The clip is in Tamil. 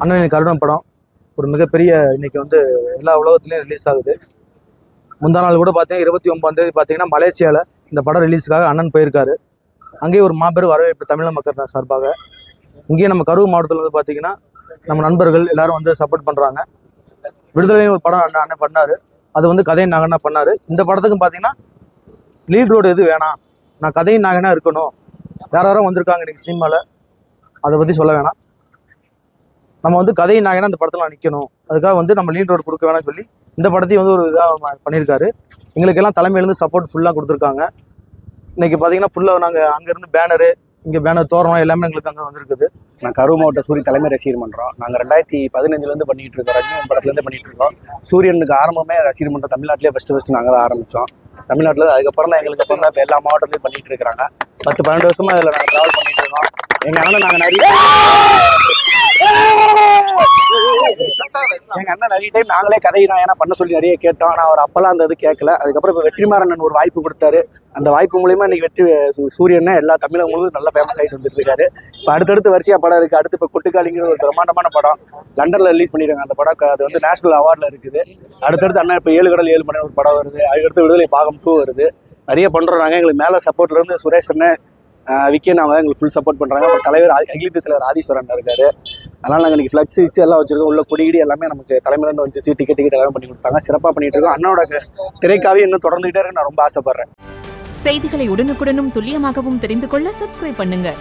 அண்ணனின் கருணம் படம் ஒரு மிகப்பெரிய இன்னைக்கு வந்து எல்லா உலகத்துலேயும் ரிலீஸ் ஆகுது. முந்தா நாள் கூட பார்த்தீங்கன்னா 29ஆம் தேதி பார்த்தீங்கன்னா மலேசியாவில் இந்த படம் ரிலீஸுக்காக அண்ணன் போயிருக்காரு. அங்கேயே ஒரு மாபெரும் வரவேற்பு தமிழக மக்கள் சார்பாக. இங்கேயே நம்ம கரூர் மாவட்டத்தில் வந்து பார்த்தீங்கன்னா நம்ம நண்பர்கள் எல்லாரும் வந்து சப்போர்ட் பண்ணுறாங்க. விடுதலையும் ஒரு படம் அண்ணன் பண்ணார், அது வந்து கதையின் நாகனா பண்ணார். இந்த படத்துக்கும் பார்த்தீங்கன்னா லீட் ரோடு எது வேணாம், நான் கதையின் நாகனா இருக்கணும். யாரும் வந்திருக்காங்க இன்னைக்கு சினிமாவில், அதை பற்றி சொல்ல வேணாம். நம்ம வந்து கதையின் நாகனா இந்த படத்தில் நிற்கணும், அதுக்காக வந்து நம்ம லீட் ரோடு கொடுக்க வேணாம்னு சொல்லி இந்த படத்தையும் வந்து ஒரு இதாக பண்ணியிருக்காரு. எங்களுக்கெல்லாம் தலைமையிலேருந்து சப்போர்ட் ஃபுல்லாக கொடுத்துருக்காங்க. இன்னைக்கு பார்த்தீங்கன்னா ஃபுல்லாக நாங்கள் அங்கேருந்து பேனரு, இங்கே பேனர் தோரணம் எல்லாமே எங்களுக்கு அங்கே வந்துருக்குது. நான் கரூர் மாவட்ட சூரிய தலைமை ரசிகர் மன்றம். நாங்கள் 2015 பண்ணிட்டு இருக்கோம். ரஜினி படத்துலேருந்து பண்ணிட்டு இருக்கோம். சூரியனுக்கு ஆரம்பமே ரசிகர் மன்றம் தமிழ்நாட்டிலே ஃபஸ்ட்டு நாங்கள் தான் ஆரம்பித்தோம். தமிழ்நாட்டில் அதுக்கப்புறம் தான் எங்களுக்கு அப்புறம் தான் இப்போ எல்லா மாவட்டத்துலையும் பண்ணிட்டு இருக்கிறாங்க. 10-12 வருஷமாக அதில் நாங்கள் ட்ராவல் பண்ணிட்டு இருக்கோம். எங்கள் அண்ணன் நிறைய டைம் நாங்களே கதை நாயனா பண்ண சொல்லி நிறைய கேட்டோம். ஆனால் அவர் அப்பெல்லாம் அந்த இது கேட்கல. அதுக்கப்புறம் இப்போ வெற்றிமாறன் ஒரு வாய்ப்பு கொடுத்தாரு. அந்த வாய்ப்பு மூலியமா இன்னைக்கு சூரியன் எல்லா தமிழக முழுவதும் நல்ல ஃபேமஸ் ஆகிட்டு வந்துட்டு இருக்காரு. இப்போ அடுத்தடுத்து வரிசையா படம் இருக்கு. அடுத்து இப்போ கொட்டுக்காளிங்கிற ஒரு பிரம்மாண்டமான படம் லண்டன்ல ரிலீஸ் பண்ணிடுறாங்க. அந்த படம் அது வந்து நேஷனல் அவார்டில் இருக்குது. அடுத்தடுத்து அண்ணா இப்போ 7 கடல் 7 மணி ஒரு படம் வருது. அதுக்கடுத்து விடுதலை பாகம் 2 வருது. நிறைய பண்றோம். நாங்கள் எங்களுக்கு மேலே சப்போர்ட்ல இருந்து சுரேஷ் அண்ணன் விக்கே நாங்கள் எங்களுக்கு ஃபுல் சப்போர்ட் பண்ணுறாங்க. அப்புறம் தலைவர் அகில தலைவர் ஆதீஸ்வரன் இருக்காரு. அதனால் நாங்கள் இன்னைக்கு ஃப்ளக்ஸ் வச்சு எல்லாம் வச்சிருக்கோம். உள்ள கொடிகிடி எல்லாமே நமக்கு தலைமையிலேருந்து வந்துச்சு. டிக்கெட் எல்லாமே பண்ணி கொடுத்தாங்க. சிறப்பாக பண்ணிட்டு இருக்கோம். அண்ணனோட திரைக்காவே இன்னும் தொடர்ந்துகிட்டே இருக்கு. நான் ரொம்ப ஆசைப்படுறேன். செய்திகளை உடனுக்குடனும் துல்லியமாகவும் தெரிந்து கொள்ள சப்ஸ்கிரைப் பண்ணுங்க.